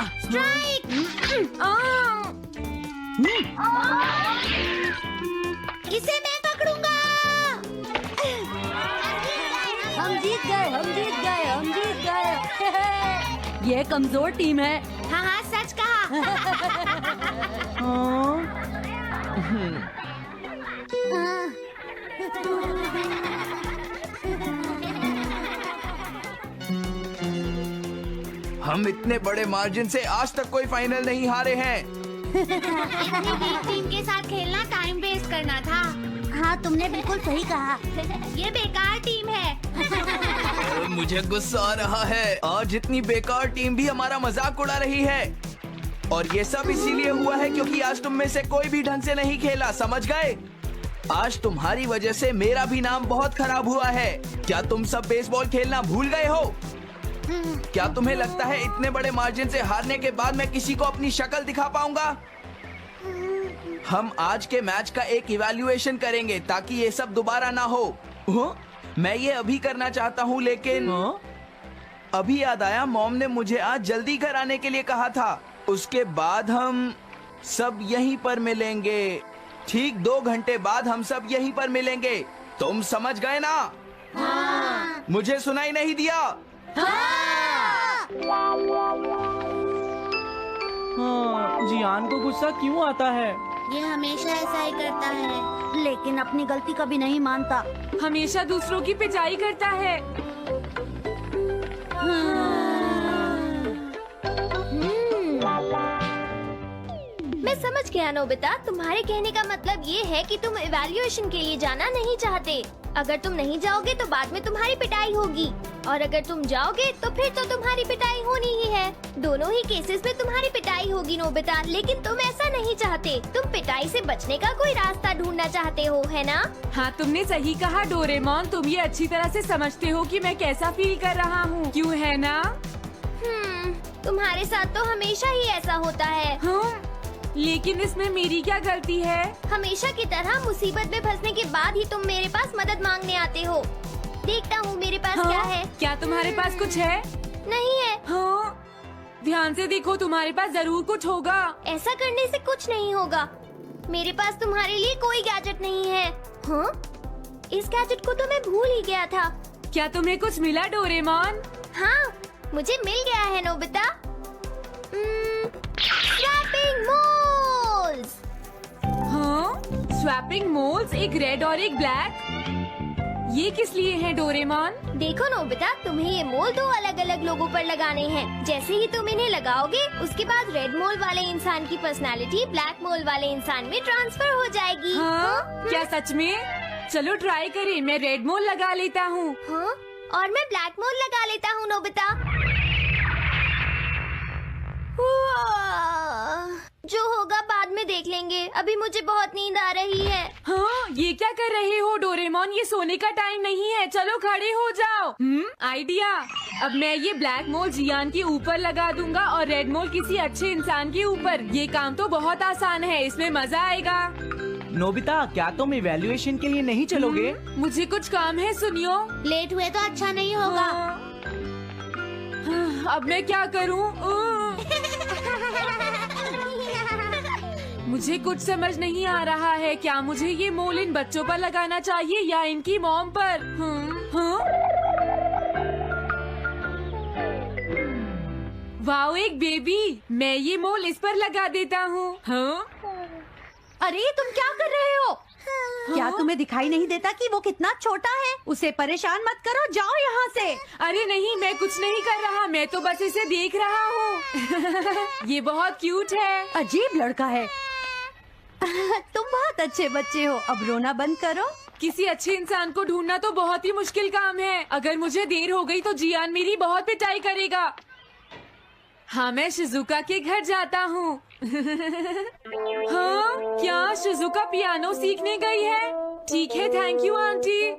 Strike. इसे मैं पकड़ूंगा। हम जीत गए, हम जीत गए, हम जीत गए। ये कमजोर टीम है। हाँ हाँ, सच कहा। हम इतने बड़े मार्जिन से आज तक कोई फाइनल नहीं हारे हैं। इतनी वीक टीम के साथ खेलना टाइम वेस्ट करना था। हाँ, तुमने बिल्कुल सही कहा। ये बेकार टीम है। मुझे गुस्सा आ रहा है। आज इतनी बेकार टीम भी हमारा मजाक उड़ा रही है। और ये सब इसीलिए हुआ है क्योंकि आज तुम में से कोई भी ढंग से नहीं खेला, समझ गए? आज तुम्हारी वजह से मेरा भी नाम बहुत खराब हुआ है। क्या तुम सब बेसबॉल खेलना भूल गए हो? क्या तुम्हें लगता है इतने बड़े मार्जिन से हारने के बाद मैं किसी को अपनी शक्ल दिखा पाऊंगा? हम आज के मैच का एक इवैल्यूएशन करेंगे ताकि ये सब दोबारा ना हो। मैं ये अभी करना चाहता हूँ, लेकिन अभी याद आया मॉम ने मुझे आज जल्दी घर आने के लिए कहा था। उसके बाद हम सब यहीं पर मिलेंगे। ठीक 2 घंटे बाद हम सब यहीं पर मिलेंगे। तुम समझ गए ना? हाँ। मुझे सुनाई नहीं दिया? हाँ, जियान को गुस्सा क्यों आता है? ये हमेशा ऐसा ही करता है। लेकिन अपनी गलती कभी नहीं मानता। हमेशा दूसरों की पिटाई करता है। मैं समझ गया नोबिता, तुम्हारे कहने का मतलब ये है कि तुम इवैल्यूएशन के लिए जाना नहीं चाहते। अगर तुम नहीं जाओगे तो बाद में तुम्हारी पिटाई होगी, और अगर तुम जाओगे तो फिर तो तुम्हारी पिटाई होनी ही है। दोनों ही केसेस में तुम्हारी पिटाई होगी नोबिता, लेकिन तुम ऐसा नहीं चाहते। तुम पिटाई से बचने का कोई रास्ता ढूंढना चाहते हो, है ना? हाँ, तुमने सही कहा डोरेमोन। तुम ये अच्छी तरह से समझते हो कि मैं कैसा फील कर रहा हूँ, क्यों है ना? तुम्हारे साथ तो हमेशा ही ऐसा होता है। हाँ, लेकिन इसमें मेरी क्या गलती है? हमेशा की तरह मुसीबत में फंसने के बाद ही तुम मेरे पास मदद मांगने आते हो। देखता हूँ मेरे पास हाँ? क्या है। क्या तुम्हारे पास कुछ है? नहीं है। हाँ, ध्यान से देखो, तुम्हारे पास जरूर कुछ होगा। ऐसा करने से कुछ नहीं होगा। मेरे पास तुम्हारे लिए कोई गैजेट नहीं है। हाँ? इस गैजेट को तो मैं भूल ही गया था। क्या तुम्हें कुछ मिला डोरेमोन? हाँ, मुझे मिल गया है नोबिता। Swapping moles. हाँ, स्वैपिंग मोल्स, एक रेड और एक ब्लैक। ये किस लिए है डोरेमोन? देखो नोबिता, तुम्हें ये मोल 2 अलग अलग लोगों पर लगाने हैं। जैसे ही तुम इन्हें लगाओगे, उसके बाद रेड मोल वाले इंसान की पर्सनालिटी ब्लैक मोल वाले इंसान में ट्रांसफर हो जाएगी। हाँ? क्या सच में? चलो ट्राई करें। मैं रेड मोल लगा लेता हूँ। हाँ? और मैं ब्लैक मोल लगा लेता हूँ नोबिता। जो होगा बाद में देख लेंगे। अभी मुझे बहुत नींद आ रही है। हाँ, ये क्या कर रहे हो डोरेमोन? ये सोने का टाइम नहीं है। चलो खड़े हो जाओ। आइडिया। अब मैं ये ब्लैक मोल जियान के ऊपर लगा दूंगा और रेड मोल किसी अच्छे इंसान के ऊपर। ये काम तो बहुत आसान है, इसमें मजा आएगा। नोबिता, क्या तुम इवैल्यूएशन के लिए नहीं चलोगे? मुझे कुछ काम है, सुनियो। लेट हुए तो अच्छा नहीं होगा। अब मैं क्या करूं? मुझे कुछ समझ नहीं आ रहा है। क्या मुझे ये मोल इन बच्चों पर लगाना चाहिए या इनकी मॉम पर? वाओ, एक बेबी। मैं ये मोल इस पर लगा देता हूँ। अरे तुम क्या कर रहे हो? क्या तुम्हें दिखाई नहीं देता कि वो कितना छोटा है? उसे परेशान मत करो, जाओ यहाँ से। अरे नहीं, मैं कुछ नहीं कर रहा। मैं तो बस इसे देख रहा हूँ। ये बहुत क्यूट है। अजीब लड़का है। तुम बहुत अच्छे बच्चे हो। अब रोना बंद करो। किसी अच्छे इंसान को ढूंढना तो बहुत ही मुश्किल काम है। अगर मुझे देर हो गई तो जियान मेरी बहुत पिटाई करेगा। हाँ, मैं शिजुका के घर जाता हूँ। हाँ, क्या शिजुका पियानो सीखने गई है? ठीक है, थैंक यू आंटी।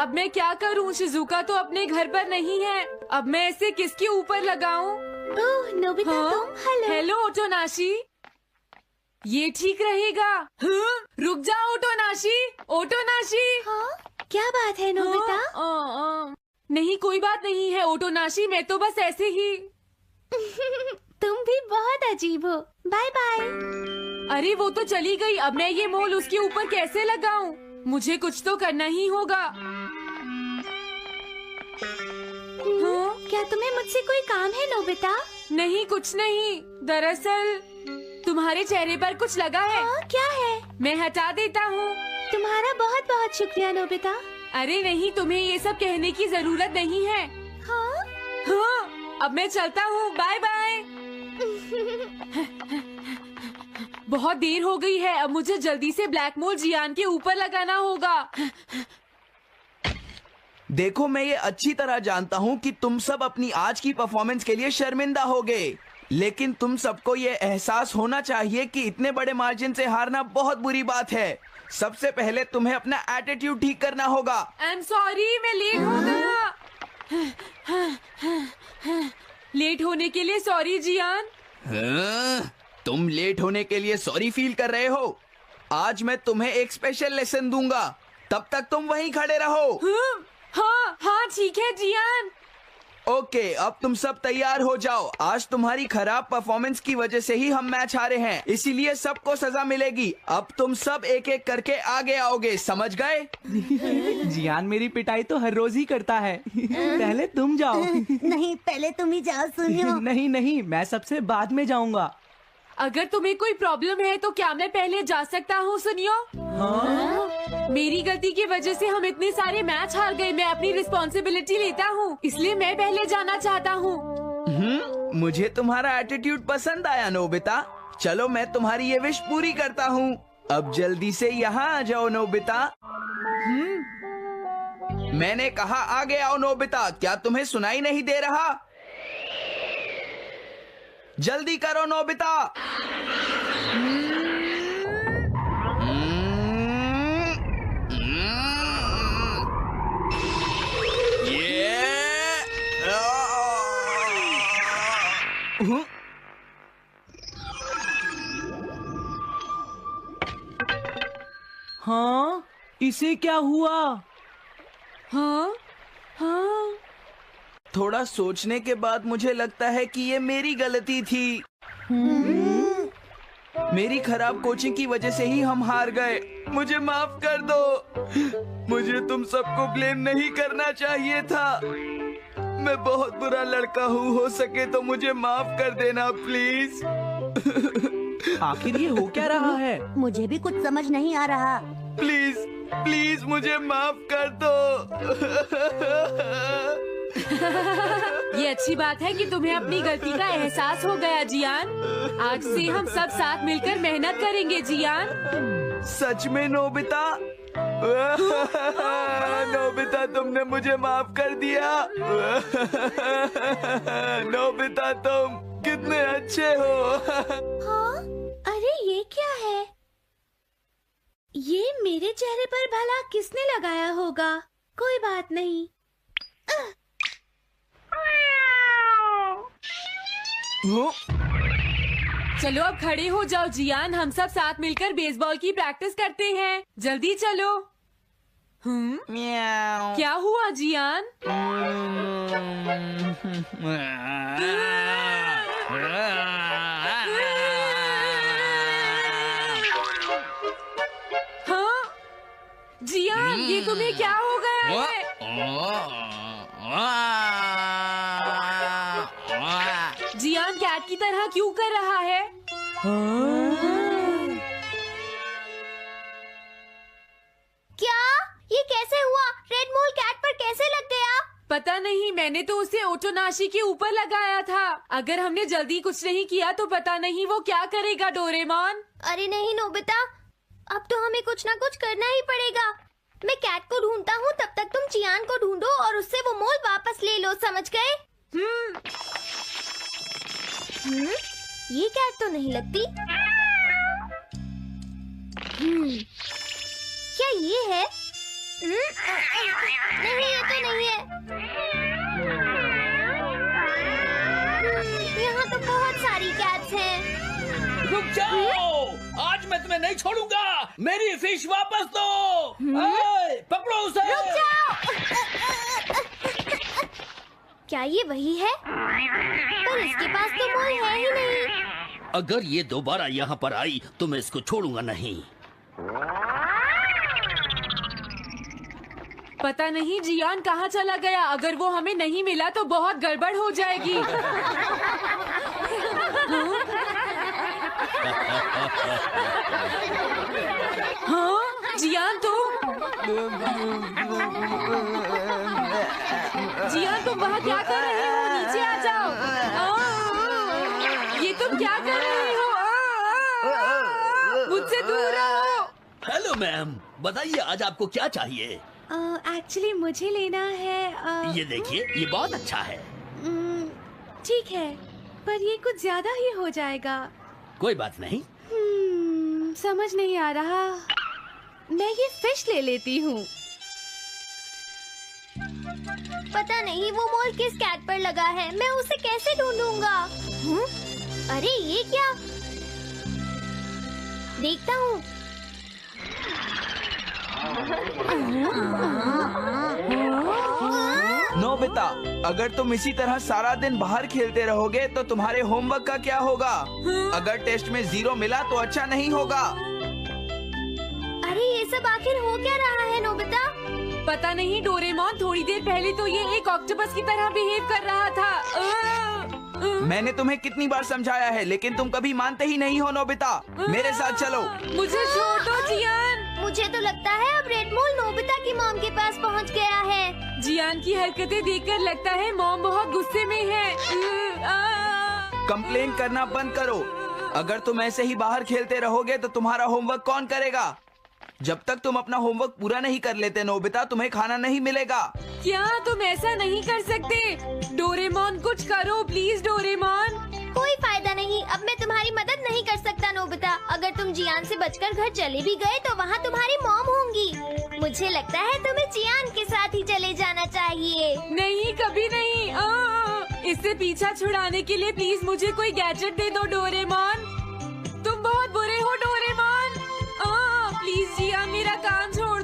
अब मैं क्या करूँ? शिजुका तो अपने घर पर नहीं है। अब मैं इसे किसके ऊपर लगाऊं? ओह नोबिता, हाँ? तुम। हेलो ओटोनाशी। ये ठीक रहेगा। हाँ? रुक जाओ ओटोनाशी। ओटोनाशी। हाँ? क्या बात है नोबिता? नहीं, कोई बात नहीं है ओटोनाशी। मैं तो बस ऐसे ही। तुम भी बहुत अजीब हो। Bye bye. अरे वो तो चली गई, अब मैं ये मोल उसके ऊपर कैसे लगाऊं? मुझे कुछ तो करना ही होगा। हाँ? क्या तुम्हें मुझसे कोई काम है नोबिता? नहीं, कुछ नहीं। दरअसल तुम्हारे चेहरे पर कुछ लगा है। हाँ, क्या है? मैं हटा देता हूँ। तुम्हारा बहुत बहुत शुक्रिया नोबिता। अरे नहीं, तुम्हें ये सब कहने की जरूरत नहीं है। हाँ? हाँ, अब मैं चलता हूँ। Bye bye. बहुत देर हो गई है, अब मुझे जल्दी से ब्लैक मोल जियान के ऊपर लगाना होगा। देखो, मैं ये अच्छी तरह जानता हूँ कि तुम सब अपनी आज की परफॉर्मेंस के लिए शर्मिंदा होगे, लेकिन तुम सबको ये एहसास होना चाहिए कि इतने बड़े मार्जिन से हारना बहुत बुरी बात है। सबसे पहले तुम्हें अपना एटीट्यूड ठीक करना होगा। आई एम सॉरी, मैं लेट हो गया। लेट होने के लिए सॉरी जियान। हाँ, तुम लेट होने के लिए सॉरी फील कर रहे हो? आज मैं तुम्हें एक स्पेशल लेसन दूंगा, तब तक तुम वहीं खड़े रहो। हाँ हाँ ठीक है जियान। ओके, अब तुम सब तैयार हो जाओ। आज तुम्हारी खराब परफॉर्मेंस की वजह से ही हम मैच हारे हैं, इसीलिए सबको सजा मिलेगी। अब तुम सब एक एक करके आगे आओगे, समझ गए? जियान मेरी पिटाई तो हर रोज ही करता है। पहले तुम जाओ। नहीं, पहले तुम ही जाओ सुनियो। नहीं नहीं, मैं सबसे बाद में जाऊंगा। अगर तुम्हें कोई प्रॉब्लम है तो क्या मैं पहले जा सकता हूँ? सुनियो, हाँ? मेरी गलती की वजह से हम इतने सारे मैच हार गए। मैं अपनी रिस्पॉन्सिबिलिटी लेता हूँ, इसलिए मैं पहले जाना चाहता हूँ। मुझे तुम्हारा एटीट्यूड पसंद आया नोबिता। चलो, मैं तुम्हारी ये विश पूरी करता हूँ। अब जल्दी से यहाँ आ जाओ नोबिता। मैंने कहा आगे आओ नोबिता, क्या तुम्हें सुनाई नहीं दे रहा? जल्दी करो नोबिता। हाँ, इसे क्या हुआ? हाँ हाँ, थोड़ा सोचने के बाद मुझे लगता है कि ये मेरी गलती थी। मेरी खराब कोचिंग की वजह से ही हम हार गए। मुझे माफ कर दो। मुझे तुम सबको ब्लेम नहीं करना चाहिए था। मैं बहुत बुरा लड़का हूँ, हो सके तो मुझे माफ कर देना प्लीज। आखिर ये हो क्या रहा है? मुझे भी कुछ समझ नहीं आ रहा। प्लीज प्लीज मुझे माफ कर दो। ये अच्छी बात है कि तुम्हें अपनी गलती का एहसास हो गया जियान। आज से हम सब साथ मिलकर मेहनत करेंगे जियान। सच में नोबिता? नोबिता, तुमने मुझे माफ कर दिया। नोबिता, तुम कितने अच्छे हो। हाँ? अरे ये क्या है? ये मेरे चेहरे पर भला किसने लगाया होगा? कोई बात नहीं। चलो अब खड़े हो जाओ जियान, हम सब साथ मिलकर बेसबॉल की प्रैक्टिस करते हैं। जल्दी चलो। म्याऊ। क्या हुआ जियान? हाँ जियान, ये तुम्हें क्या हो गया है? जियान कैट की तरह क्यों कर रहा है? क्या? ये कैसे हुआ? रेड मोल कैट पर कैसे लग गया? पता नहीं, मैंने तो उसे ओटोनाशी के ऊपर लगाया था। अगर हमने जल्दी कुछ नहीं किया तो पता नहीं वो क्या करेगा डोरेमोन। अरे नहीं नोबिता, अब तो हमें कुछ ना कुछ करना ही पड़ेगा। मैं कैट को ढूंढता हूँ, तब तक तुम चियान को ढूंढो और उससे वो मोल वापस ले लो, समझ गए? ये कैट तो नहीं लगती। क्या ये है? नहीं, ये तो नहीं है। यहाँ तो बहुत सारी कैट्स हैं। रुक जाओ, आज मैं तुम्हें नहीं छोड़ूंगा। मेरी फिश वापस दो। पकड़ो उसे। रुक जाओ। क्या ये वही है? पर इसके पास तो मोल है ही नहीं। अगर ये दोबारा यहाँ पर आई तो मैं इसको छोड़ूंगा नहीं। पता नहीं जियान कहाँ चला गया। अगर वो हमें नहीं मिला तो बहुत गड़बड़ हो जाएगी। हाँ जियान तुम वहाँ क्या कर रहे हो? नीचे आ जाओ। ये तुम क्या कर रहे हो? मुझसे दूर रहो। हेलो मैम, बताइए आज आपको क्या चाहिए? एक्चुअली मुझे लेना है ये देखिए, ये बहुत अच्छा है। ठीक है, पर ये कुछ ज्यादा ही हो जाएगा। कोई बात नहीं। समझ नहीं आ रहा। मैं ये फिश ले लेती हूँ। पता नहीं वो मोल किस कैट पर लगा है। मैं उसे कैसे ढूंढूंगा? अरे ये क्या? देखता हूँ। नोबिता, अगर तुम इसी तरह सारा दिन बाहर खेलते रहोगे तो तुम्हारे होमवर्क का क्या होगा? अगर टेस्ट में 0 मिला तो अच्छा नहीं होगा। अरे ये सब आखिर हो क्या रहा है नोबिता? पता नहीं डोरेमोन, थोड़ी देर पहले तो ये एक ऑक्टोपस की तरह बिहेव कर रहा था। मैंने तुम्हें कितनी बार समझाया है, लेकिन तुम कभी मानते ही नहीं हो। नोबिता, मेरे साथ चलो। मुझे छोड़ दो जियान। मुझे तो लगता है अब रेड मोल नोबिता की मॉम के पास पहुंच गया है। जियान की हरकतें देखकर लगता है मॉम बहुत गुस्से में है। कंप्लेन करना बंद करो। अगर तुम ऐसे ही बाहर खेलते रहोगे तो तुम्हारा होमवर्क कौन करेगा? जब तक तुम अपना होमवर्क पूरा नहीं कर लेते नोबिता, तुम्हें खाना नहीं मिलेगा। क्या तुम ऐसा नहीं कर सकते? डोरेमोन कुछ करो प्लीज डोरेमोन। कोई फायदा नहीं, अब मैं तुम्हारी मदद नहीं कर सकता नोबिता। अगर तुम जियान से बचकर घर चले भी गए तो वहाँ तुम्हारी मॉम होंगी। मुझे लगता है तुम्हें जियान के साथ ही चले जाना चाहिए। नहीं, कभी नहीं। इससे पीछा छुड़ाने के लिए प्लीज मुझे कोई गैजेट दे दो डोरेमोन। तुम बहुत बुरे हो डोरेमोन। प्लीज जियान मेरा काम छोड़